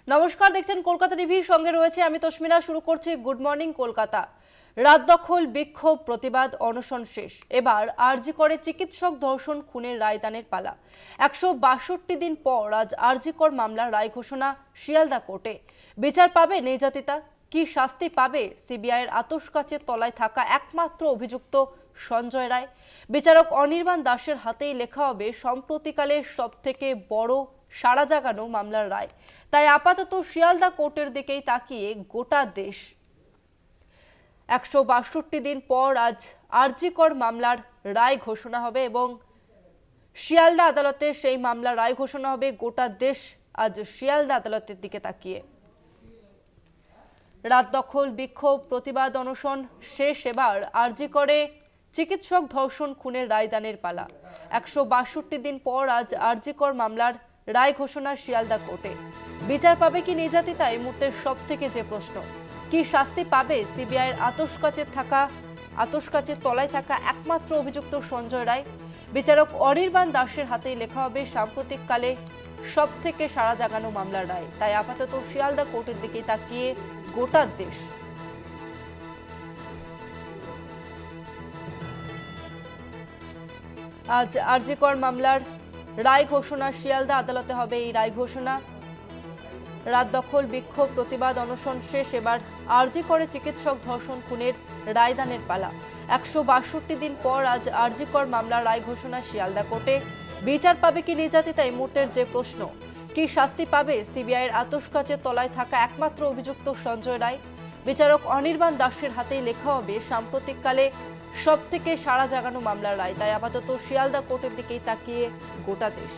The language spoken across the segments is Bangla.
নমস্কার, দেখছেন কলকাতা টিভির সঙ্গে রয়েছে আমি তস্মিনা। শুরু করছি গুড মর্নিং কলকাতা। রাত দখল, বিক্ষোভ, প্রতিবাদ, অনশন শেষ। এবার আরজি করে চিকিৎসক ধর্ষণ খুনের রায়দানের পালা। 162 দিন পর আজ আরজি কর মামলার রায় ঘোষণা শিয়ালদা কোর্টে। বিচার পাবে নির্যাতিতা? কি শাস্তি পাবে সিবিআইয়ের আতশকাচের তলায় থাকা একমাত্র অভিযুক্ত সঞ্জয় রায়? বিচারক অনির্বাণ দাসের হাতেই লেখা হবে সম্প্রতিকালের সবথেকে বড় সাড়া জাগানো মামলার রায়। তাই আপাতত শিয়ালদা কোর্টের দিকেই তাকিয়ে গোটা দেশ। 162 দিন পর আজ আরজি কর মামলার রায় ঘোষণা হবে এবং শিয়ালদা আদালতে সেই মামলার রায় ঘোষণা হবে। গোটা দেশ আজ শিয়ালদা আদালতের দিকে তাকিয়ে। রাত দখল, বিক্ষোভ, প্রতিবাদ, অনশন শেষ। এবার আরজি করে চিকিৎসক ধর্ষণ খুনের রায়দানের পালা। 162 দিন পর আজ আরজি কর মামলার রায় ঘোষণা শিয়ালদা কোর্টে। বিচার পাবে কি নির্যাতিতা? এই মুহূর্তের সব থেকে যে প্রশ্ন, কি শাস্তি পাবে সিবিআইয়ের আতশকাচের তলায় থাকা একমাত্র অভিযুক্ত সঞ্জয় রায়? বিচারক অনির্বাণ দাসের হাতেই লেখা হবে সাম্প্রতিককালে সব থেকে সাড়া জাগানো মামলার রায়। তাই আপাতত শিয়ালদা কোর্টের দিকে তাকিয়ে গোটা দেশ। আজ আরজি কর মামলার রায় ঘোষণা শিয়ালদা আদালতে হবে। এই রায় ঘোষণা। রাত দখল, বিক্ষোভ, প্রতিবাদ, অনশন শেষ। এবার আরজি করে চিকিৎসক ধর্ষণ খুনের রায়দানের পালা। 162 দিন পর আজ আরজি কর মামলার রায় ঘোষণা শিয়ালদা কোর্টে। বিচার পাবে কি নির্যাতিতা? এই মুহূর্তের যে প্রশ্ন, কি শাস্তি পাবে সিবিআইয়ের আতশকাচের তলায় থাকা একমাত্র অভিযুক্ত সঞ্জয় রায়? বিচারক অনির্বাণ দাসের হাতেই লেখা হবে সাম্প্রতিককালে সব থেকে সাড়া জাগানো মামলার রায়। তাই আপাতত শিয়ালদা কোর্টের দিকেই তাকিয়ে গোটা দেশ।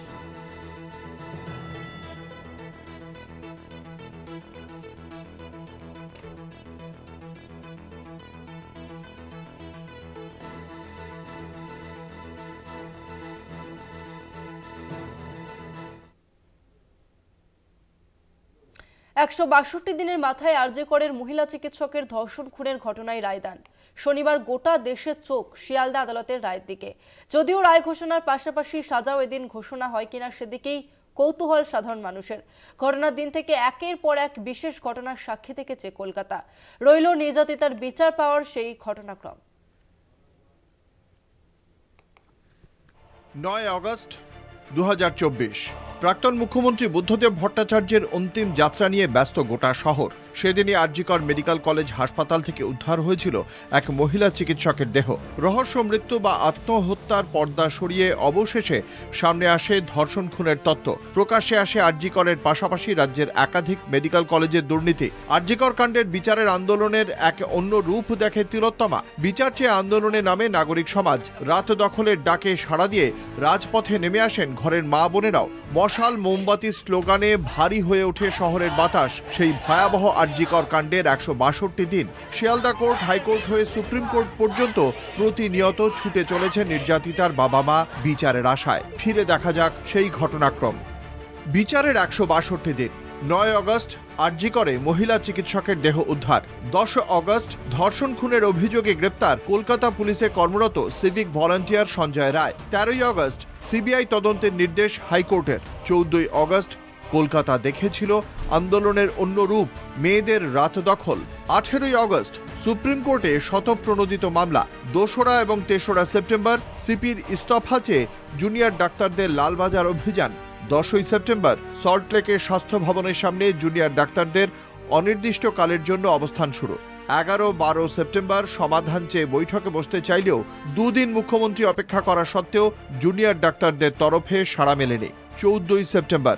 একশো 62 দিনের মাথায় আরজি করের মহিলা চিকিৎসকের ধর্ষণ খুনের ঘটনায় রায়দান। শনিবার গোটা দেশের চোখ শিয়ালদা আদালতের রায়ের দিকে। যদিও রায় ঘোষণার পাশাপাশি সাজাও এদিন ঘোষণা হয় কিনা সেদিকেই কৌতূহল সাধারণ মানুষের। ঘটনার দিন থেকে একের পর এক বিশেষ ঘটনার সাক্ষী থেকেছে কলকাতা। রইল নির্যাতিতার বিচার পাওয়ার সেই ঘটনাক্রম। 9 আগস্ট 2024 প্রাক্তন মুখ্যমন্ত্রী বুদ্ধদেব ভট্টাচার্যের অন্তিম যাত্রা নিয়ে ব্যস্ত গোটা শহর। সেদিনই আরজি কর মেডিকেল কলেজ হাসপাতাল থেকে উদ্ধার হয়েছিল এক মহিলা চিকিৎসকের দেহ। রহস্য মৃত্যু বা আত্মহত্যার পর্দা সরিয়ে অবশেষে সামনে আসে ধর্ষণ খুনের তত্ত্ব। প্রকাশ্যে আসে আরজি করের পাশাপাশি রাজ্যের একাধিক মেডিকেল কলেজের দুর্নীতি। আরজি কর কাণ্ডের বিচারের আন্দোলনের এক অন্য রূপ দেখে তিলোত্তমা। বিচার চেয়ে আন্দোলনে নামে নাগরিক সমাজ। রাত দখলের ডাকে সাড়া দিয়ে রাজপথে নেমে আসেন ঘরের মা বোনেরাও। মশাল, মোমবাতি স্লোগানে ভারী হয়ে ওঠে শহরের বাতাস। সেই ভয়াবহ আরজি কর কাণ্ডের 162 দিন। শিয়ালদা কোর্ট, হাইকোর্ট হয়ে সুপ্রিম কোর্ট পর্যন্ত প্রতিনিয়ত ছুটে চলেছে নির্যাতিতার বাবা মা বিচারের আশায়। ফিরে দেখা যাক সেই ঘটনাক্রম। বিচারের 162 দিন। 9 আগস্ট আরজি করে মহিলা চিকিৎসকের দেহ উদ্ধার। 10 আগস্ট ধর্ষণ খুনের অভিযোগে গ্রেপ্তার কলকাতা পুলিশে কর্মরত civic volunteer Sanjay Roy. 13 August CBI তদন্তের নির্দেশ হাইকোর্টের। 14 আগস্ট কলকাতা দেখেছিল আন্দোলনের অন্য রূপ, মেয়েদের রাত দখল। 18 আগস্ট সুপ্রিম কোর্টে শতপ্রণোদিত মামলা। 2রা এবং 3রা সেপ্টেম্বর সিপির ইস্তফা চেয়ে জুনিয়র ডাক্তারদের লালবাজার অভিযান। 10ই সেপ্টেম্বর সল্টলেকের স্বাস্থ্য ভবনের সামনে জুনিয়র ডাক্তারদের অনির্দিষ্টকালের জন্য অবস্থান শুরু। 11-12 সেপ্টেম্বর সমাধান চেয়ে বৈঠকে বসতে চাইলেও দুদিন মুখ্যমন্ত্রী অপেক্ষা করা সত্ত্বেও জুনিয়র ডাক্তারদের তরফে সাড়া মেলেনি। 14ই সেপ্টেম্বর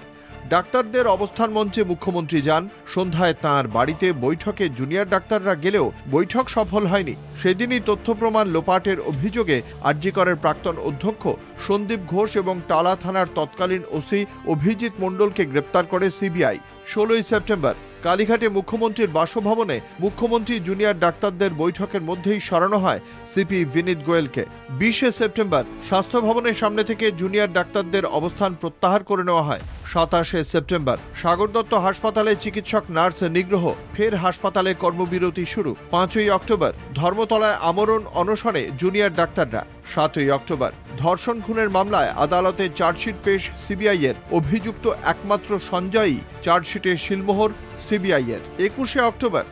ডাক্তারদের অবস্থান মঞ্চে মুখ্যমন্ত্রী যান। সন্ধ্যায় তাঁর বাড়িতে বৈঠকে জুনিয়র ডাক্তাররা গেলেও বৈঠক সফল হয়নি। সেদিনই তথ্য প্রমাণ লোপাটের অভিযোগে আরজি করের প্রাক্তন অধ্যক্ষ সন্দীপ ঘোষ এবং টালা থানার তৎকালীন ওসি অভিজিৎ মণ্ডলকে গ্রেপ্তার করে সিবিআই। 16ই সেপ্টেম্বর কালীঘাটে মুখ্যমন্ত্রীর বাসভবনে মুখ্যমন্ত্রী জুনিয়র ডাক্তারদের বৈঠকের মধ্যেই সরানো হয় সিপি বিনীত গোয়েলকে। 20শে সেপ্টেম্বর স্বাস্থ্য ভবনের সামনে থেকে জুনিয়র ডাক্তারদের অবস্থান প্রত্যাহার করে নেওয়া হয়। 27 সেপ্টেম্বর সাগর দত্ত হাসপাতালে চিকিৎসক নার্স নিগ্রহ, ফের হাসপাতালে কর্মবিরতি শুরু। 5ই অক্টোবর ধর্মতলায় আমরণ অনশনে জুনিয়র ডাক্তাররা। 7ই অক্টোবর ধর্ষণ খুনের মামলায় আদালতে চার্জশিট পেশ সিবিআই-এর। অভিযুক্ত একমাত্র সঞ্জয়ই, চার্জশিটে শিলমোহর সিবিআই-এর। 21শে অক্টোবর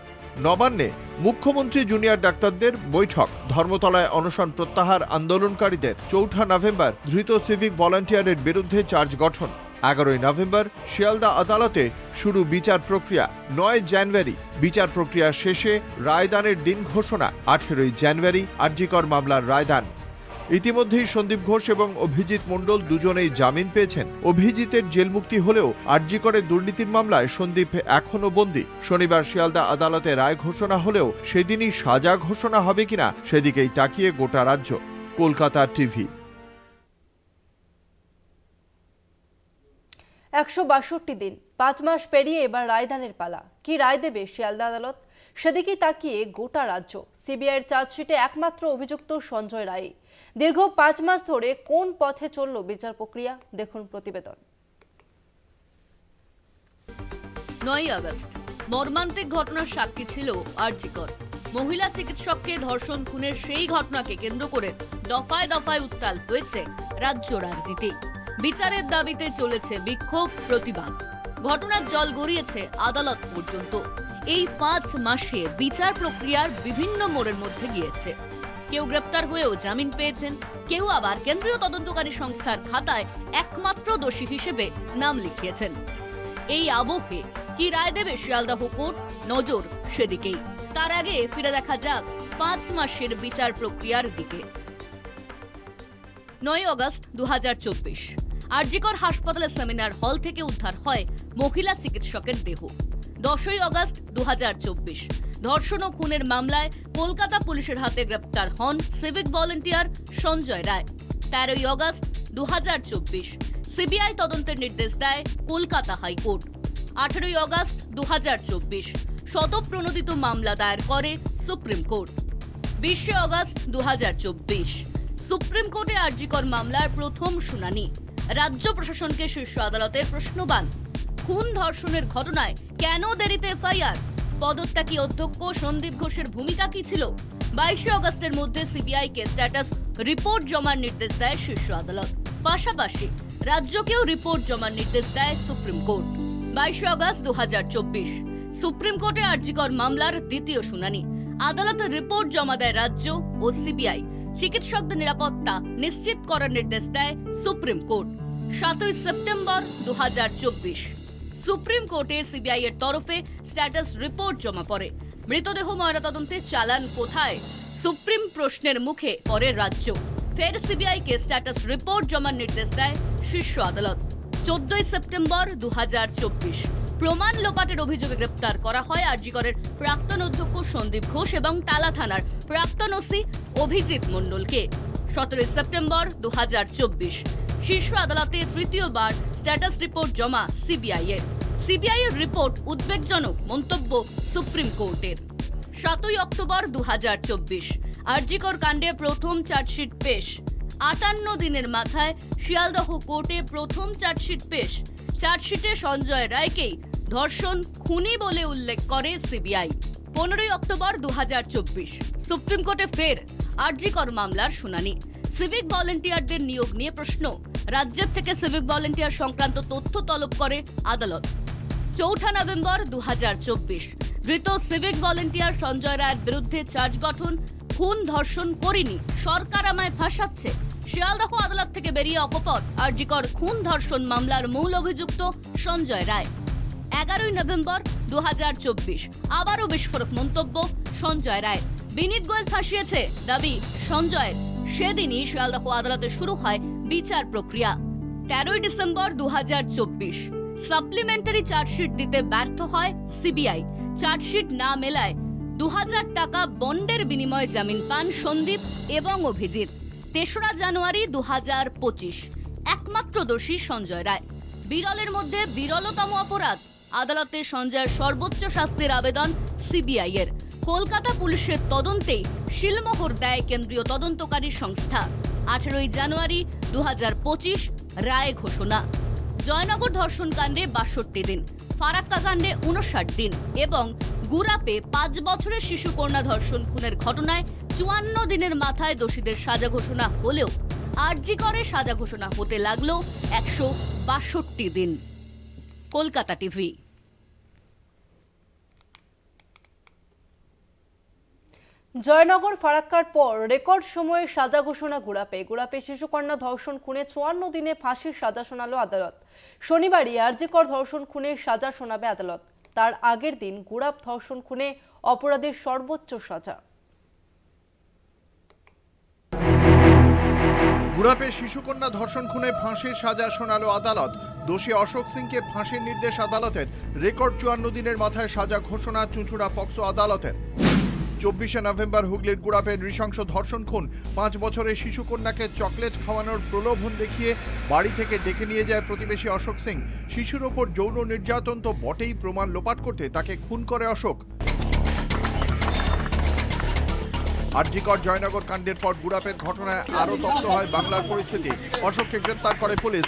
নবান্নে মুখ্যমন্ত্রী জুনিয়র ডাক্তারদের বৈঠক। ধর্মতলায় অনশন প্রত্যাহার আন্দোলনকারীদের। 4 নভেম্বর ধৃত সিভিক ভলান্টিয়ারের বিরুদ্ধে চার্জ গঠন। 11ই নভেম্বর শিয়ালদা আদালতে শুরু বিচার প্রক্রিয়া। 9 জানুয়ারি বিচার প্রক্রিয়া শেষে রায়দানের দিন ঘোষণা। 18ই জানুয়ারি আরজিকর মামলার রায়দান। ইতিমধ্যেই সন্দীপ ঘোষ এবং অভিজিৎ মণ্ডল দুজনেই জামিন পেয়েছেন। অভিজিতের জেল মুক্তি হলেও আরজিকরের দুর্নীতির মামলায় সন্দীপ এখনো বন্দী। শনিবার শিয়ালদা আদালতে রায় ঘোষণা হলেও সেদিনই সাজা ঘোষণা হবে কিনা সেদিকেই তাকিয়ে গোটা রাজ্য। কলকাতা টিভি। 162 দিন, 5 মাস পেরিয়ে এবার রায়দানের পালা। কি রায় দেবে শিয়ালদা আদালত, সেদিকেই তাকিয়ে গোটা রাজ্য। সিবিআইয়ের চার্জশিটে একমাত্র অভিযুক্ত সঞ্জয় রায়। দীর্ঘ 5 মাস ধরে কোন পথে চলল বিচার প্রক্রিয়া, দেখুন প্রতিবেদন। 9ই আগস্ট মর্মান্তিক ঘটনার সাক্ষী ছিল আরজিকর। মহিলা চিকিৎসককে ধর্ষণ খুনের সেই ঘটনাকে কেন্দ্র করে দফায় দফায় উত্তাল হয়েছে রাজ্য রাজনীতি। বিচারের দাবিতে চলেছে বিক্ষোভ, প্রতিবাদ। ঘটনার জল গড়িয়েছে আদালত পর্যন্ত। এই 5 মাসে বিচার প্রক্রিয়ার বিভিন্ন মোড়ের মধ্যে গিয়েছে। কেউ গ্রেপ্তার হয়েও জামিন পেয়েছেন, কেউ আবার কেন্দ্রীয় তদন্তকারী সংস্থার খাতায় একমাত্র দোষী হিসেবে নাম লিখিয়েছেন। এই আবহে কি রায় দেবে শিয়ালদাহ কোর্ট, নজর সেদিকেই। তার আগে ফিরে দেখা যাক 5 মাসের বিচার প্রক্রিয়ার দিকে। 9 আগস্ট 2024 আরজিকর হাসপাতালের সেমিনার হল থেকে উদ্ধার হয় মহিলা চিকিৎসকের দেহ। 10ই আগস্ট 2024 ধর্ষণ ও খুনের মামলায় কলকাতা পুলিশের হাতে গ্রেপ্তার হন civic volunteer Sanjay Roy. 13ই August 2024 CBI তদন্তের নির্দেশ দেয় কলকাতা হাইকোর্ট। 18ই আগস্ট 2024 শতপ্রণোদিত মামলা দায়ের করে সুপ্রিম কোর্ট। 20শে আগস্ট 2024 সুপ্রিম কোর্টে আরজিকর মামলার প্রথম শুনানি। রাজ্য প্রশাসনকে শীর্ষ আদালতের প্রশ্নবাণ। খুন ধর্ষণের ঘটনায় কেন দেরিতে এফআইআর? পদত্যাগী অধ্যক্ষ সন্দীপ ঘোষের ভূমিকা কি ছিল? 22শে আগস্টের মধ্যে সিবিআইকে স্ট্যাটাস রিপোর্ট জমার নির্দেশ দেয় শীর্ষ আদালত। পাশাপাশি রাজ্যকেও রিপোর্ট জমার নির্দেশ দেয় সুপ্রিম কোর্ট। 22শে আগস্ট 2024 সুপ্রিম কোর্টে আরজিকর মামলার দ্বিতীয় শুনানি। আদালতের রিপোর্ট জমা দেয় রাজ্য ও সিবিআই। চিকিৎসকদের নিরাপত্তা নিশ্চিত করার নির্দেশ দেয় সুপ্রিম কোর্ট। 7ই সেপ্টেম্বর 2024 সুপ্রিম কোর্টে সিবিআই এর তরফে স্ট্যাটাস রিপোর্ট জমা পড়ে। মৃতদেহ ময়নাতদন্তে চালান কোথায়? সুপ্রিম প্রশ্নের মুখে পড়ে রাজ্য। ফের সিবিআই কে স্ট্যাটাস রিপোর্ট জমার নির্দেশ দেয় শীর্ষ আদালত। 14ই সেপ্টেম্বর 2024 প্রমাণ লোপাটের অভিযোগে গ্রেপ্তার করা হয় আরজিকরের প্রাক্তন অধ্যক্ষ সন্দীপ ঘোষ এবং টালা থানার প্রাক্তন ওসি অভিজিৎ মণ্ডলকে। 17ই সেপ্টেম্বর 2024 শীর্ষ আদালতে তৃতীয়বার স্ট্যাটাস রিপোর্ট জমা সিবিআই এর। সিবিআই এর রিপোর্ট উদ্বেগজনক, মন্তব্য সুপ্রিম কোর্টের। 7ই অক্টোবর 2024 আরজিকর কাণ্ডে প্রথম চার্জশিট পেশ। 58 দিনের মাথায় শিয়ালদহ কোর্টে প্রথম চার্জশিট পেশ। চার্জশিটে সঞ্জয় রায়কেই ধর্ষণ খুনি বলে উল্লেখ করে সিবিআই। 15ই অক্টোবর 2024 সুপ্রিম কোর্টে ফের আরজিকর মামলার শুনানি। সিভিক ভলান্টিয়ারদের নিয়োগ নিয়ে প্রশ্ন। রাজ্যের থেকে সিভিক ভলান্টিয়ার সংক্রান্ত তথ্য তলব করে আদালত। 4 নভেম্বর 2024 ধৃত সিভিক ভলান্টিয়ার সঞ্জয় রায়ের বিরুদ্ধে চার্জ গঠন। খুন ধর্ষণ করিনি, সরকার আমায় ফাঁসাচ্ছে। শিয়ালদহ আদালত থেকে বেরিয়ে অকপট আরজিকর খুন ধর্ষণ মামলার মূল অভিযুক্ত সঞ্জয় রায়। 11ই নভেম্বর 2024 আবারও বিস্ফোরক মন্তব্য সঞ্জয় রায়। বিনীত গোয়েল ফাঁসিয়েছে দাবি সঞ্জয়ের। সেদিনই শিয়ালদহ আদালতে শুরু হয় বিচার প্রক্রিয়া। 13ই ডিসেম্বর 2024 সাপ্লিমেন্টারি চার্জশিট দিতে ব্যর্থ হয় সিবিআই। চার্জশিট না মেলায় 2000 টাকা বন্ডের বিনিময়ে জামিন পান সন্দীপ এবং অভিজিৎ। 3রা জানুয়ারি 2025 একমাত্র দোষী সঞ্জয় রায়। বিরলের মধ্যে বিরলতম অপরাধ। আদালতে সঞ্জয়ের সর্বোচ্চ শাস্তির আবেদন সিবিআই এর। কলকাতা পুলিশের তদন্তেই শিলমোহর দেয় কেন্দ্রীয় তদন্তকারী সংস্থা। 18ই জানুয়ারি 2025 রায় ঘোষণা। জয়নগর ধর্ষণ কাণ্ডে ৬২ দিন, ফারাক্কা কাণ্ডে ৫৯ দিন এবং গুরাপে ৫ বছরের শিশু কন্যা ধর্ষণ খুনের ঘটনায় ৫৪ দিনের মাথায় দোষীদের সাজা ঘোষণা হলেও আরজি করে সাজা ঘোষণা হতে লাগলো ১৬২ দিন। কলকাতা টিভি। জয়নগর ফারাক্কার পর রেকর্ড সময়ে সাজা ঘোষণা গুরাপে শিশুকন্যা ধর্ষণ খুনে ৫৪ দিনে ফাঁসির সাজা শোনালো আদালত। শনিবারই আরজিকর ধর্ষণ খুনে সাজা শোনাবে আদালত। তার আগের দিন গুরাপ ধর্ষণ খুনে অপরাধের সর্বোচ্চ সাজা। গুরাপে শিশুকন্যা ধর্ষণ খুনে ফাঁসির সাজা শোনালো আদালত। দোষী অশোক সিংকে ফাঁসির নির্দেশ আদালতের। রেকর্ড ৫৪ দিনের মাথায় সাজা ঘোষণা চুঁচুড়া পক্সো আদালতের। ২৪শে নভেম্বর হুগলির গুরাপে নৃশংস ধর্ষণ খুন। ৫ বছরের শিশুকন্যাকে চকলেট খাওয়ানোর প্রলোভন দেখিয়ে বাড়ি থেকে ডেকে নিয়ে যায় প্রতিবেশী অশোক সিং। শিশুর ওপর যৌন নির্যাতন তো বটেই, প্রমাণ লোপাট করতে তাকে খুন করে অশোক। আরজিকর জয়নগর কাণ্ডের পর গুরাপের ঘটনায় আরও তপ্ত হয় বাংলার পরিস্থিতি। অশোককে গ্রেপ্তার করে পুলিশ।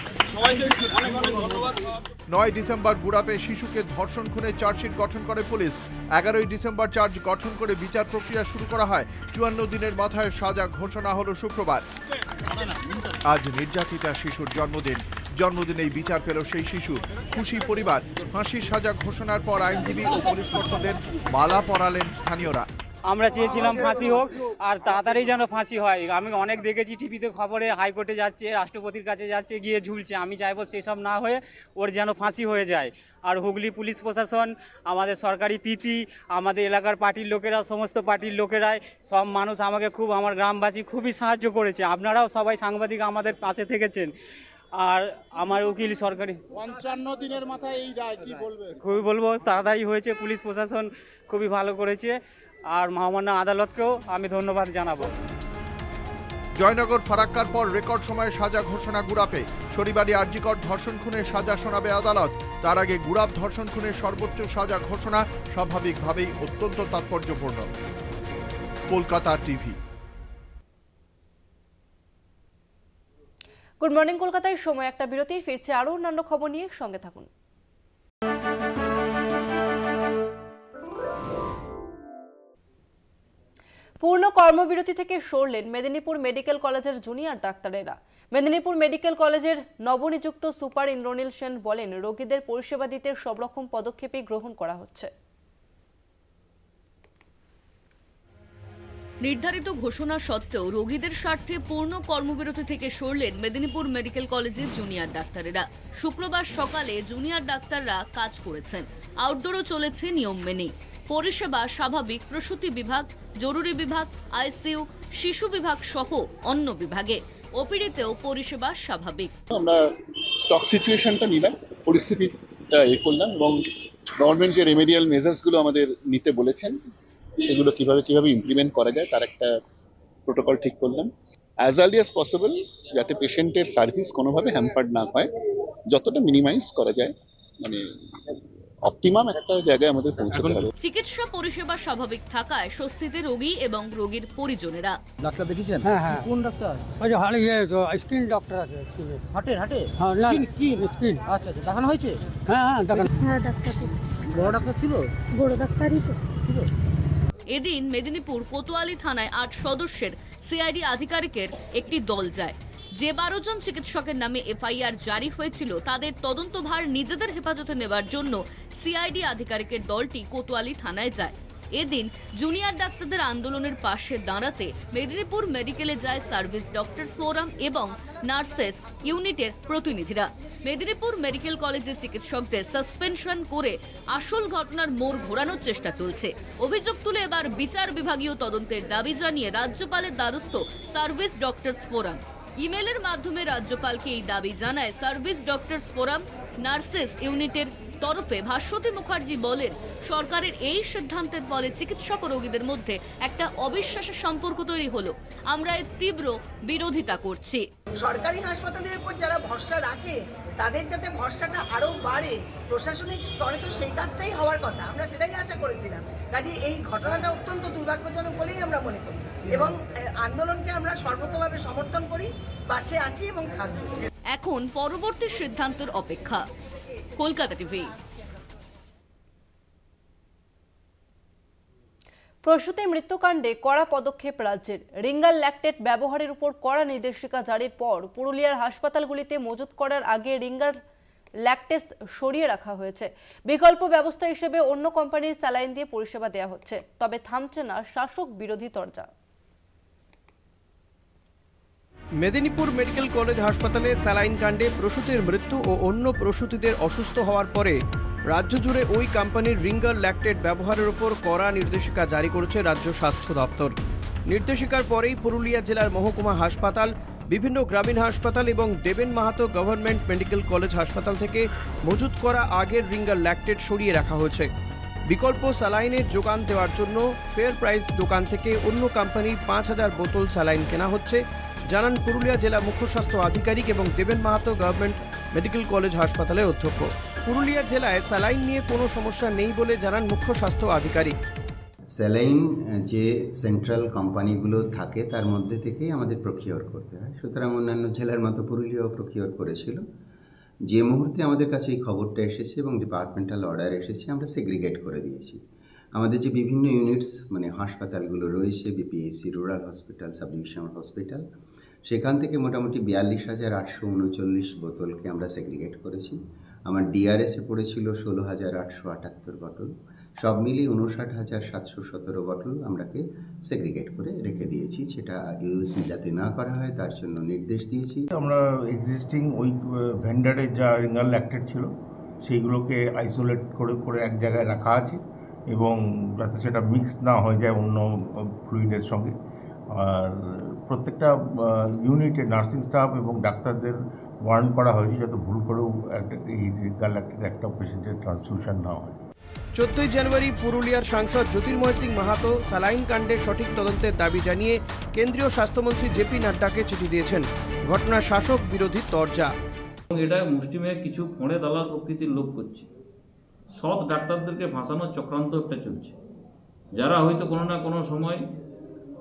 ৯ ডিসেম্বর গুরাপে শিশুকে ধর্ষণ খুনে চার্জশিট গঠন করে পুলিশ। ১১ই ডিসেম্বর চার্জ গঠন করে বিচার প্রক্রিয়া শুরু করা হয়। ৫৪ দিনের মাথায় সাজা ঘোষণা হলো শুক্রবার। আজ নির্যাতিতা শিশুর জন্মদিনেই বিচার পেল সেই শিশু। খুশি পরিবার। ফাঁসির সাজা ঘোষণার পর আইনজীবী ও পুলিশ কর্তাদের মালা পরালেন স্থানীয়রা। আমরা চেয়েছিলাম ফাঁসি হোক, আর তাড়াতাড়ি যেন ফাঁসি হয়। আমি অনেক দেখেছি টিভিতে খবরে, হাইকোর্টে যাচ্ছে, রাষ্ট্রপতির কাছে যাচ্ছে, গিয়ে ঝুলছে। আমি চাইবো সেসব না হয়ে ওর যেন ফাঁসি হয়ে যায়। আর হুগলি পুলিশ প্রশাসন, আমাদের সরকারি পিপি, আমাদের এলাকার পার্টির লোকেরা, সমস্ত পার্টির লোকেরাই, সব মানুষ আমাকে আমার গ্রামবাসী খুবই সাহায্য করেছে। আপনারাও সবাই সাংবাদিক আমাদের পাশে থেকেছেন। আর আমার উকিল সরকারি ৫৫ দিনের মাথায় এই রায়, কি বলবে? খুবই বলবো তাড়াতাড়ি হয়েছে। পুলিশ প্রশাসন খুবই ভালো করেছে, আর মহামান্য আদালতকেও আমি ধন্যবাদ জানাবো। জয়নগর ফারাক্কার পর রেকর্ড সময়ে সাজা ঘোষণা গুরাপে। শনিবারই আরজিকর ধর্ষণ খুনে সাজা শোনাবে আদালত। তার আগে গুরাপ ধর্ষণ খুনের সর্বোচ্চ সাজা ঘোষণা স্বাভাবিকভাবেই অত্যন্ত তাৎপর্যপূর্ণ। কলকাতা টিভি। গুড মর্নিং কলকাতায় সময় একটা বিরতি, ফিরছে আরো অন্যান্য খবর নিয়ে, সঙ্গে থাকুন। পূর্ণ কর্মবিরতি থেকে সরলেন মেদিনীপুর মেডিকেল কলেজের জুনিয়র ডাক্তারেরা। মেদিনীপুর মেডিকেল কলেজের নবনিযুক্ত সুপার ইন্দ্রনীল সেন বলেন, রোগীদের পরিষেবা দিতে সব রকম পদক্ষেপই গ্রহণ করা হচ্ছে। নির্ধারিত ঘোষণা সত্ত্বেও রোগীদের স্বার্থে পূর্ণ কর্মবিরতি থেকে সরলেন মেদিনীপুর মেডিকেল কলেজের জুনিয়র ডাক্তারেরা। শুক্রবার সকালে জুনিয়র ডাক্তাররা কাজ করেছেন। আউটডোরও চলেছে নিয়ম মেনেই। পরিষেবা স্বাভাবিক প্রসূতি বিভাগ, জরুরি বিভাগ, আইসিইউ, শিশু বিভাগ সহ অন্য বিভাগে। ওপিডিতেও পরিষেবা স্বাভাবিক। আমরা স্টক সিচুয়েশনটা নিলাম, পরিস্থিতিটা করলাম, এবং গভর্নমেন্ট যে রেমেডিয়াল মেজার্সগুলো আমাদের নিতে বলেছেন সেগুলো কিভাবে ইমপ্লিমেন্ট করা যায় তার একটা প্রোটোকল ঠিক করলাম। অ্যাজ আর্লি অ্যাজ পসিবল যাতে পেশেন্টের সার্ভিস কোনোভাবে হ্যাম্পার্ড না হয়, যতটা মিনিমাইজ করা যায়, মানে অপটিমাম একটা জায়গায় আমাদের পৌঁছতে হবে। চিকিৎসা পরিষেবা স্বাভাবিক থাকায় স্বস্তিতে রোগী এবং রোগীর পরিজনেরা। ডাক্তার দেখেছেন? হ্যাঁ। কোন ডাক্তার? ওই যে হাড়ে স্কিন ডক্টর আছে। হাটে হ্যাঁ, স্কিন। আচ্ছা, দেখানো হয়েছে? হ্যাঁ দেখানো। হ্যাঁ, ডাক্তার বড় ডাক্তার ছিল? বড় ডাক্তারই তো ছিল। এদিন মেদিনীপুর কোতোয়ালি থানায় ৮ সদস্যের সিআইডি আধিকারিকের একটি দল যায়। যে ১২ জন চিকিৎসকের নামে এফআইআর জারি হয়েছিল তাদের তদন্তভার নিজেদের হেফাজতে নেবার জন্য সিআইডি আধিকারিকের দলটি কোতোয়ালি থানায় যায়। এদিন জুনিয়র ডাক্তারদের আন্দোলনের পাশে দাঁড়াতে মেদিনীপুর মেডিকেলে যায় সার্ভিস ডক্টরস ফোরাম এবং নার্সেস ইউনিটের প্রতিনিধিরা। মেদিনীপুর মেডিকেল কলেজের চিকিৎসকদের সাসপেনশন করে আসল ঘটনার মোড় ঘোরানোর চেষ্টা চলছে। অভিযোগ তুলে এবার বিচার বিভাগীয় তদন্তের দাবি জানিয়ে রাজ্যপালের দ্বারস্থ সার্ভিস ডক্টরস ফোরাম। ইমেলের মাধ্যমে রাজ্যপালকে এই দাবি জানায় সার্ভিস ডক্টরস ফোরাম। নার্সেস ইউনিটের তরফে ভাস্বতী মুখার্জি বলেন, সরকারের এই সিদ্ধান্তের ফলে চিকিৎসক ও রোগীদের মধ্যে একটা অবিশ্বাসের সম্পর্ক তৈরি হলো। আমরা এর তীব্র বিরোধিতা করছি। সরকারি হাসপাতালের উপর যারা ভরসা রাখে তাদের যাতে ভরসাটা আরো বাড়ে, প্রশাসনিক স্তরে তো সেই কাজটাই হওয়ার কথা, আমরা সেটাই আশা করেছিলাম। কাজে এই ঘটনাটা অত্যন্ত দুর্ভাগ্যজনক বলেই আমরা মনে করি। এবং আন্দোলনকে আমরা সর্বতভাবে সমর্থন করি, পাশে আছি এবং থাকবো। এখন পরবর্তী সিদ্ধান্তের অপেক্ষা। কলকাতা টিভি। প্রসূতি মৃত্যুকাণ্ডে কড়া পদক্ষেপ রাজ্যের। রিঙ্গার ল্যাকটেট ব্যবহারের উপর কড়া নির্দেশিকা জারির পর পুরুলিয়ার হাসপাতালগুলিতে মজুত করার আগে রিঙ্গার ল্যাকটেস সরিয়ে রাখা হয়েছে। বিকল্প ব্যবস্থা হিসেবে অন্য কোম্পানির স্যালাইন দিয়ে পরিষেবা দেওয়া হচ্ছে। তবে থামছে না শাসক বিরোধী তরজা। মেদিনীপুর মেডিকেল কলেজ হাসপাতালে স্যালাইন কাণ্ডে প্রসূতির মৃত্যু ও অন্য প্রসূতিদের অসুস্থ হওয়ার পরে রাজ্য জুড়ে ওই কোম্পানির রিঙ্গার ল্যাকটেট ব্যবহারের উপর কড়া নির্দেশিকা জারি করেছে রাজ্য স্বাস্থ্য দপ্তর। নির্দেশিকার পরেই পুরুলিয়া জেলার মহকুমা হাসপাতাল, বিভিন্ন গ্রামীণ হাসপাতাল এবং দেবেন মাহাতো গভর্নমেন্ট মেডিকেল কলেজ হাসপাতাল থেকে মজুত করা আগের রিঙ্গার ল্যাকটেট সরিয়ে রাখা হয়েছে। বিকল্প স্যালাইনের যোগান দেওয়ার জন্য ফেয়ার প্রাইস দোকান থেকে অন্য কোম্পানির 5000 বোতল স্যালাইন কেনা হচ্ছে, জানান পুরুলিয়া জেলা মুখ্য স্বাস্থ্য আধিকারিক এবং দেবেন মাহাতো গভর্নমেন্ট মেডিকেল কলেজ হাসপাতালের অধ্যক্ষ। পুরুলিয়া জেলায় স্যালাইন নিয়ে কোনো সমস্যা নেই বলে জানান মুখ্য স্বাস্থ্য আধিকারিক। স্যালাইন যে সেন্ট্রাল কোম্পানিগুলো থাকে তার মধ্যে থেকেই আমাদের প্রকিওর করতে হয়, সুতরাং অন্যান্য জেলার মতো পুরুলিয়াও প্রকিওর করেছিল। যে মুহূর্তে আমাদের কাছে এই খবরটা এসেছে এবং ডিপার্টমেন্টাল অর্ডার এসেছে, আমরা সেগ্রিগেট করে দিয়েছি। আমাদের যে বিভিন্ন ইউনিটস মানে হাসপাতালগুলো রয়েছে, BPSC, rural hospital, sub divisional hospital, সেখান থেকে মোটামুটি 42,839 বোতলকে আমরা সেগ্রিগেট করেছি। আমার ডিআরএসে পড়েছিল 16,878 বোতল, সব মিলিয়ে 59,717 বোতল আমরাকে সেগ্রিগেট করে রেখে দিয়েছি। সেটা ইউজ যাতে না করা হয় তার জন্য নির্দেশ দিয়েছি। আমরা এক্সিস্টিং ওই ভেন্ডারের যা রিঙ্গার ল্যাকটেট ছিল সেইগুলোকে আইসোলেট করে এক জায়গায় রাখা আছে এবং যাতে সেটা মিক্স না হয়ে যায় অন্য ফ্লুইডের সঙ্গে। আর প্রত্যেকটা ইউনিটে নার্সিং স্টাফ এবং ডাক্তারদের ওয়ার্ন করা হয়েছে যাতে ভুল করেও এই রিঙ্গার ল্যাকটেট একটা পেশেন্টের ট্রান্সফিউশন না হয়। 14 জানুয়ারি পুরুলিয়ার সাংসদ জ্যোতির্ময় সিং মাহাতো স্যালাইন কাণ্ডের সঠিক তদন্তের দাবি জানিয়ে কেন্দ্রীয় স্বাস্থ্যমন্ত্রী জেপি নাড্ডাকে চিঠি দিয়েছেন। ঘটনা শাসক বিরোধী তরজা। এটা মুষ্টিমেয় কিছু ফোঁড়ে দালাল প্রকৃতির লোক করছে, সৎ ডাক্তারদেরকে ভাসানোর চক্রান্ত একটা চলছে, যারা হয়তো কোনো না কোনো সময়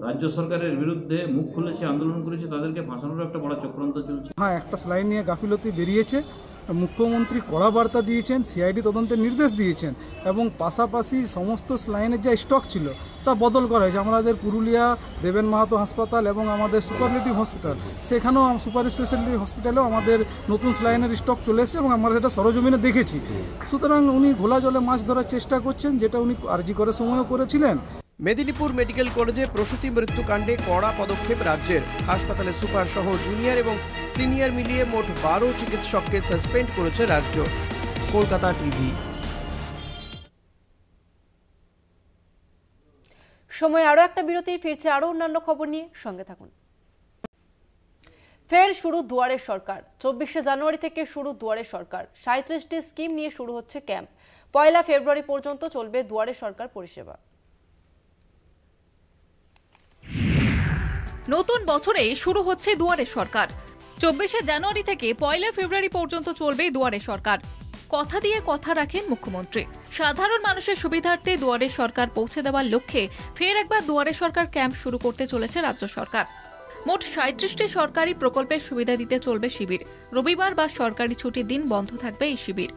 রাজ্য সরকারের বিরুদ্ধে মুখ খুলেছে, আন্দোলন করেছে, তাদেরকে ভাসানোর একটা বড় চক্রান্ত চলছে। হ্যাঁ, একটা স্যালাইন নিয়ে গাফিলতি বেরিয়েছে, মুখ্যমন্ত্রী কড়া বার্তা দিয়েছেন, সিআইডি তদন্তের নির্দেশ দিয়েছেন এবং পাশাপাশি সমস্ত স্যালাইনের যা স্টক ছিল তা বদল করা হয়েছে। আমাদের পুরুলিয়া দেবেন মাহাতো হাসপাতাল এবং আমাদের সুপারলেটিভ হসপিটাল, সেখানেও সুপার স্পেশালিটি হসপিটালেও আমাদের নতুন স্যালাইনের স্টক চলে এসেছে এবং আমরা সেটা সরজমিনে দেখেছি। সুতরাং উনি ঘোলা জলে মাছ ধরার চেষ্টা করছেন, যেটা উনি আরজি করার সময়ও করেছিলেন। মেদিনীপুর মেডিকেল কলেজে প্রসূতি মৃত্যুকাণ্ডে কড়া পদক্ষেপ রাজ্যের। হাসপাতালে সুপার সহ জুনিয়র এবং সিনিয়র মিলিয়ে মোট 12 চিকিৎসককে সাসপেন্ড করেছে রাজ্য। কলকাতা টিভি। সময় আরও একটা বিরতি, ফিরছে আরও অন্যান্য খবর নিয়ে, সঙ্গে থাকুন। ফের শুরু দুয়ারে সরকার। 24শে জানুয়ারি থেকে শুরু দুয়ারে সরকার। 37টি স্কিম নিয়ে শুরু হচ্ছে ক্যাম্প। 1 ফেব্রুয়ারি পর্যন্ত চলবে দুয়ারে সরকার পরিষেবা। নতুন বছরে শুরু হচ্ছে দুয়ারে সরকার। 24শে জানুয়ারি থেকে 1 ফেব্রুয়ারি পর্যন্ত চলবে দুয়ারে সরকার। কথা দিয়ে কথা রাখেন মুখ্যমন্ত্রী। সাধারণ মানুষের সুবিধার্থে দুয়ারে সরকার পৌঁছে দেওয়ার লক্ষ্যে ফের একবার দুয়ারে সরকার ক্যাম্প শুরু করতে চলেছে রাজ্য সরকার। মোট 37টি সরকারি প্রকল্পের সুবিধা দিতে চলবে শিবির। রবিবার বা সরকারি ছুটির দিন বন্ধ থাকবে এই শিবির।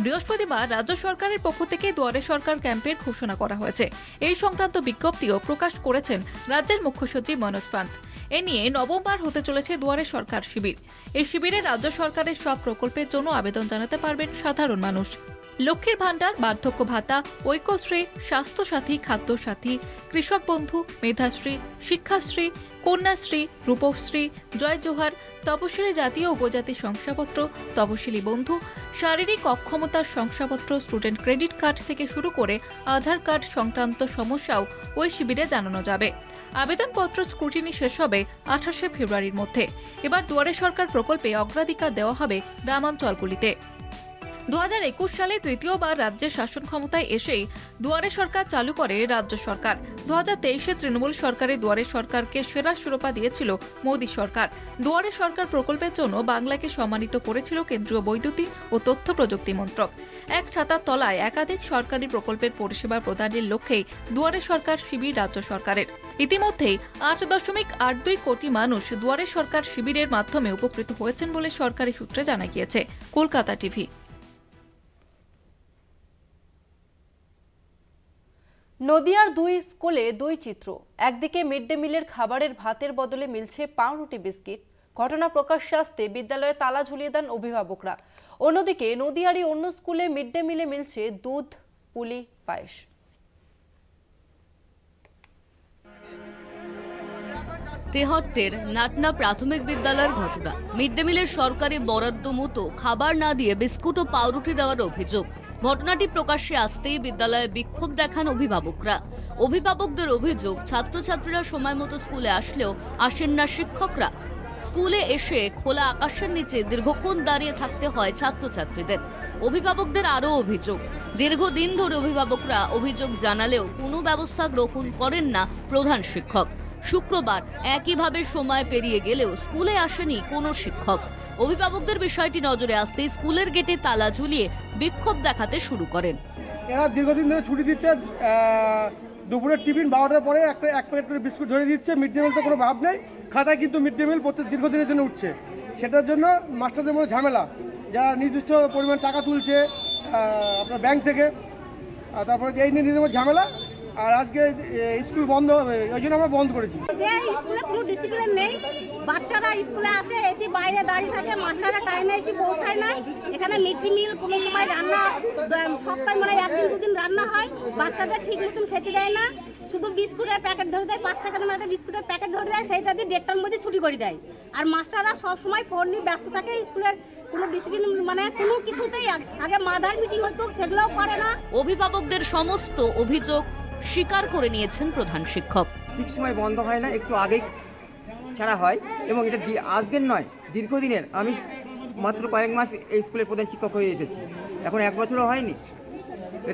বৃহস্পতিবার রাজ্য সরকারের পক্ষ থেকে দুয়ারে সরকার ক্যাম্পের ঘোষণা করা হয়েছে। এই সংক্রান্ত বিজ্ঞপ্তিও প্রকাশ করেছেন রাজ্যের মুখ্য সচিব মনোজ পান্ত। এ নিয়ে নবমবার হতে চলেছে দুয়ারে সরকার শিবির। এই শিবিরে রাজ্য সরকারের সব প্রকল্পের জন্য আবেদন জানাতে পারবেন সাধারণ মানুষ। লক্ষ্মীর ভাণ্ডার, বার্ধক্য ভাতা, ঐক্যশ্রী, স্বাস্থ্যসাথী, খাদ্যসাথী, কৃষক বন্ধু, মেধাশ্রী, শিক্ষাশ্রী, কন্যাশ্রী, রূপশ্রী, জয় জোহার, তপশিলি জাতীয় উপজাতি শংসাপত্র, তপশিলি বন্ধু, শারীরিক অক্ষমতার শংসাপত্র, স্টুডেন্ট ক্রেডিট কার্ড থেকে শুরু করে আধার কার্ড সংক্রান্ত সমস্যাও ওই শিবিরে জানানো যাবে। আবেদনপত্র স্ক্রুটিনি শেষ হবে 28শে ফেব্রুয়ারির মধ্যে। এবার দুয়ারে সরকার প্রকল্পে অগ্রাধিকার দেওয়া হবে গ্রামাঞ্চলগুলিতে। 2021 সালে তৃতীয়বার রাজ্যের শাসন ক্ষমতায় এসেই দুয়ারে সরকার চালু করে রাজ্য সরকার। 2023-এ তৃণমূল সরকারে দুয়ারে সরকারকে সেরা শিরোপা দিয়েছিল মোদী সরকার। দুয়ারে সরকার প্রকল্পের জন্য বাংলাকে সম্মানিত করেছিল কেন্দ্রীয় বৈদ্যুতিক ও তথ্য প্রযুক্তি মন্ত্রক। এক ছাতার তলায় একাধিক সরকারি প্রকল্পের পরিষেবা প্রদানের লক্ষ্যেই দুয়ারে সরকার শিবির রাজ্য সরকারের। ইতিমধ্যেই 8.82 কোটি মানুষ দুয়ারে সরকার শিবিরের মাধ্যমে উপকৃত হয়েছেন বলে সরকারি সূত্রে জানা গিয়েছে। কলকাতা টিভি। নদিয়ার দুই স্কুলে দুই চিত্র। একদিকে মিড ডে মিলের খাবারের ভাতের বদলে মিলছে পাউরুটি বিস্কিট। ঘটনা প্রকাশ্যে আসতে বিদ্যালয়ে তালা ঝুলিয়ে দেন অভিভাবকরা। অন্যদিকে নদিয়ারই অন্য স্কুলে মিড ডে মিলে মিলছে দুধ, পুলি, পায়েস। তেহট্টের নাটনা প্রাথমিক বিদ্যালয়ের ঘটনা। মিড ডে মিলের সরকারি বরাদ্দ মতো খাবার না দিয়ে বিস্কুট ও পাউরুটি দেওয়ার অভিযোগ। ঘটনাটি প্রকাশ্যে আসতেই বিদ্যালয়ে বিক্ষোভ দেখান অভিভাবকরা। অভিভাবকদের অভিযোগ, ছাত্রছাত্রীরা সময় মতো স্কুলে আসলেও আসেন না শিক্ষকরা। স্কুলে এসে খোলা আকাশের নিচে দীর্ঘক্ষণ দাঁড়িয়ে থাকতে হয় ছাত্রছাত্রীদের। অভিভাবকদের আরও অভিযোগ, দীর্ঘদিন ধরে অভিভাবকরা অভিযোগ জানালেও কোনো ব্যবস্থা গ্রহণ করেন না প্রধান শিক্ষক। শুক্রবার একইভাবে সময় পেরিয়ে গেলেও স্কুলে আসেনি কোনো শিক্ষক। অভিভাবকদের বিষয়টি নজরে আসতেই স্কুলের গেটে তালা ঝুলিয়ে বিক্ষোভ দেখাতে শুরু করেন। এরা দীর্ঘদিন ধরে ছুটি দিচ্ছে, দুপুরের টিফিন 12টার পরে এক প্যাকেট করে বিস্কুট ধরে দিচ্ছে। মিড ডে মিল তো কোনো ভাব নেই, খাতায় কিন্তু মিড ডে মিল প্রত্যেক দীর্ঘদিনের জন্য উঠছে। সেটার জন্য মাস্টারদের মধ্যে ঝামেলা, যারা নির্দিষ্ট পরিমাণ টাকা তুলছে আপনার ব্যাংক থেকে, তারপরে এই নিয়ে নিজেদের মধ্যে ঝামেলা। আর আজকে স্কুল বন্ধ হবে, ওই জন্য আমরা বন্ধ করেছি। যে স্কুলে কোনো ডিসিপ্লিন নেই, বাচ্চারা স্কুলে আসে, এসে বাইরে দাঁড়িয়ে থাকে, মাস্টাররা টাইমে এসে পৌঁছায় না। এখানে মিড ডে মিল কোনো সময় রান্না সপ্তাহে মানে একদিন দুদিন রান্না হয়, বাচ্চাদের ঠিক মতন খেতে দেয় না। শুধু বিস্কুটের প্যাকেট ধরে দেয়, 5 টাকা দামের একটা বিস্কুটের প্যাকেট ধরে দেয়, সেইটা দিয়ে 1:30টার মধ্যে ছুটি করে দেয়। আর মাস্টাররা সবসময় ফোন নিয়ে ব্যস্ত থাকে, স্কুলের কোনো ডিসিপ্লিন মানে কোনো কিছুতেই আগে মাদার মিটিং হতো সেগুলোও করে না। অভিভাবকদের সমস্ত অভিযোগ স্বীকার করে নিয়েছেন প্রধান শিক্ষক। ঠিক সময় বন্ধ হয় না, একটু আগেই ছাড়া হয় এবং এটা আজকের নয়, দীর্ঘদিনের। আমি মাত্র কয়েক মাস এই স্কুলের প্রধান শিক্ষক হয়ে এসেছি, এখন 1 বছরও হয়নি।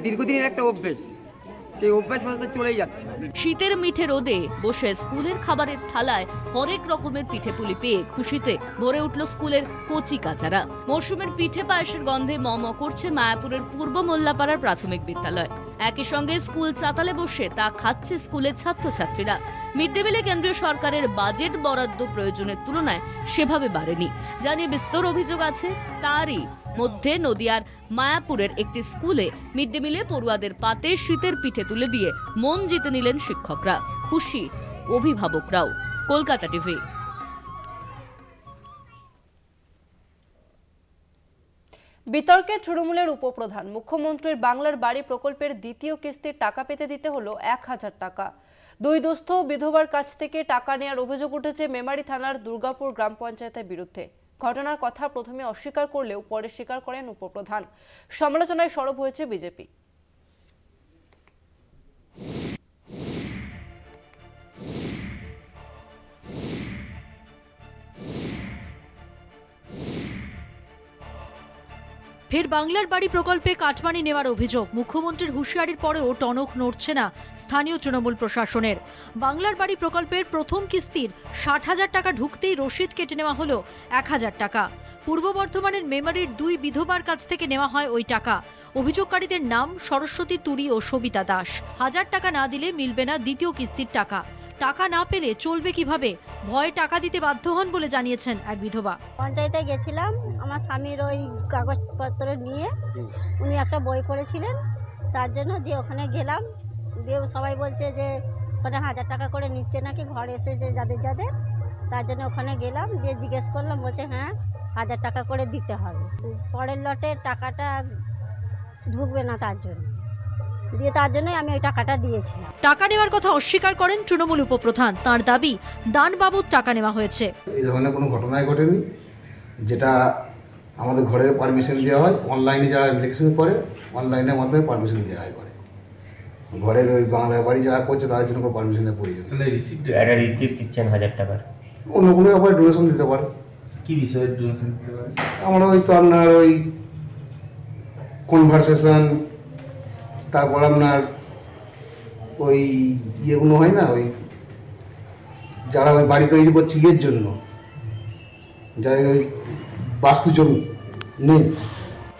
দীর্ঘদিনের একটা অভ্যেস, সেই অভ্যাস পর্যন্ত চলেই যাচ্ছে। শীতের মিঠে রোদে বসে স্কুলের খাবারের থালায় হরেক রকমের পিঠে পুলি পেয়ে খুশিতে ভরে উঠল স্কুলের কচি কাচারা। মরশুমের পিঠে পায়েসের গন্ধে ম ম করছে মায়াপুরের পূর্ব মোল্লাপাড়ার প্রাথমিক বিদ্যালয়। একই সঙ্গে স্কুল চাতালে বসে তা খাচ্ছে স্কুলের ছাত্রছাত্রীরা। মিড ডে মিলে কেন্দ্রীয় সরকারের বাজেট বরাদ্দ প্রয়োজনের তুলনায় সেভাবে বাড়েনি জানিয়ে বিস্তর অভিযোগ আছে। তারই মধ্যে নদিয়ার মায়াপুরের একটি স্কুলে মিড ডে মিলে পড়ুয়াদের পাতে শীতের পিঠে তুলে দিয়ে মন জিতে নিলেন শিক্ষকরা, খুশি অভিভাবকরাও। কলকাতা টিভি। বিতর্কে তৃণমূলের উপপ্রধান। মুখ্যমন্ত্রীর বাংলার বাড়ি প্রকল্পের দ্বিতীয় কিস্তির টাকা পেতে দিতে হলো 1000 টাকা। দুই দুস্থ বিধবার কাছ থেকে টাকা নেওয়ার অভিযোগ উঠেছে মেমারি থানার দুর্গাপুর গ্রাম পঞ্চায়েতের বিরুদ্ধে। ঘটনার কথা প্রথমে অস্বীকার করলেও পরে স্বীকার করেন উপপ্রধান। সমালোচনায় সরব হয়েছে বিজেপি। ফের বাংলার বাড়ি প্রকল্পে কাটমানি নেওয়ার অভিযোগ। মুখ্যমন্ত্রীর হুঁশিয়ারির পরেও টনক নড়ছে না স্থানীয় তৃণমূল প্রশাসনের। বাংলার বাড়ি প্রকল্পের প্রথম কিস্তির 60,000 টাকা ঢুকতেই রসিদ কেটে নেওয়া হলো 1000 টাকা। পূর্ব বর্ধমানের মেমারির দুই বিধবার কাছ থেকে নেওয়া হয় ওই টাকা। অভিযোগকারীদের নাম সরস্বতী তুরি ও সবিতা দাস। 1000 টাকা না দিলে মিলবে না দ্বিতীয় কিস্তির টাকা। টাকা না পেলে চলবে কিভাবে, ভয়ে টাকা দিতে বাধ্য হন বলে জানিয়েছেন এক বিধবা। পঞ্চায়েতে গেছিলাম, আমার স্বামীর ওই কাগজপত্র নিয়ে উনি একটা বই করেছিলেন, তার জন্য দিয়ে ওখানে গেলাম। দিয়ে সবাই বলছে যে ওখানে 1000 টাকা করে নিচ্ছে নাকি, ঘরে এসেছে যাদের যাদের, তার জন্য ওখানে গেলাম। দিয়ে জিজ্ঞেস করলাম, বলছে হ্যাঁ 1000 টাকা করে দিতে হবে, পরের লটে টাকাটা ঢুকবে না, তার জন্য দিয়ে তার জন্যই আমি ওই টাকাটা দিয়েছি। টাকা নেওয়ার কথা অস্বীকার করেন তৃণমূল উপপ্রধান। তার দাবি দান বাবদ টাকা নেওয়া হয়েছে। এই ধরনের কোনো ঘটনাই ঘটেনি, যেটা আমাদের ঘরের পারমিশন দেওয়া হয়। অনলাইনে যারা অ্যাপ্লিকেশন করে অনলাইনের মাধ্যমে পারমিশন দেওয়া হয় ঘরে। ঘরের ওই বাংলার বাড়ি যারা করছে তাদের জন্য কোনো পারমিশনের প্রয়োজন। রিসিপ্ট দিচ্ছেন 1000 টাকার, অন্য কোনো ব্যাপারে ডোনেশন দিতে পারে। কি বিষয়ে ডোনেশন দিতে পারে? আমরা ওই তো আপনার ওই কনভারসেশন, তারপর আপনার ওই ইয়েগুলো হয় না, ওই যারা ওই বাড়ি তৈরি করছে ইয়ের জন্য, যাই ওই বাস্তু জমি নেই।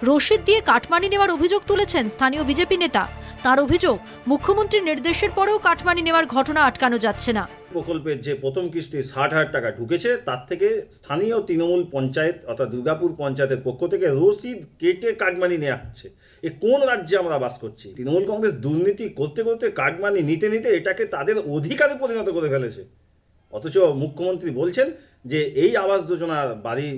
রসিদ দিয়ে কাটমানি নেওয়ার অভিযোগ তুলেছেন স্থানীয় বিজেপি নেতা। তার অভিযোগ, মুখ্যমন্ত্রীর নির্দেশের পরেও কাটমানি নেওয়ার ঘটনা আটকানো যাচ্ছে না। প্রকল্পের যে প্রথম কিস্তি 60,000 টাকা ঢুকেছে, তার থেকে স্থানীয় তৃণমূল পঞ্চায়েত অর্থাৎ দুর্গাপুর পঞ্চায়েতের পক্ষ থেকে রসিদ কেটে কাটমানি নেওয়া হচ্ছে। এ কোন রাজ্যে আমরা বাস করছি? তৃণমূল কংগ্রেস দুর্নীতি করতে করতে কাটমানি নিতে নিতে এটাকে তাদের অধিকারে পরিণত করে ফেলেছে। অথচ মুখ্যমন্ত্রী বলছেন যে এই আবাস যোজনা বাড়ি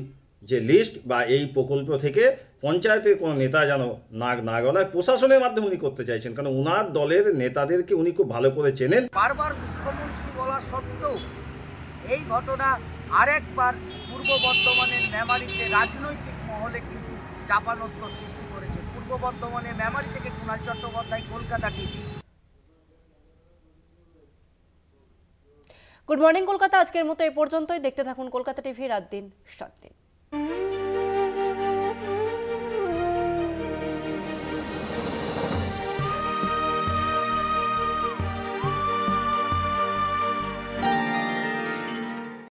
যে লিস্ট বা এই প্রকল্প থেকে পঞ্চায়েতের কোনো নেতা যেন নাক না গলায়, প্রশাসনের মাধ্যমে উনি করতে চাইছেন, কারণ ওনার দলের নেতাদেরকে উনি খুব ভালো করে চেনেন। বারবার মুখ্যমন্ত্রী বলা সত্ত্বেও এই ঘটনা আরেকবার পূর্ব বর্ধমানের মেমারিতে রাজনৈতিক মহলে কিন্তু চাপানোত্তর সৃষ্টি করেছে। পূর্ব বর্ধমানের মেমারি থেকে Kunal Chattopadhyay, Kolkata TV. Good morning Kolkata আজকের মতো এ পর্যন্তই। দেখতে থাকুন কলকাতা টিভি রাত দিন 7 দিন।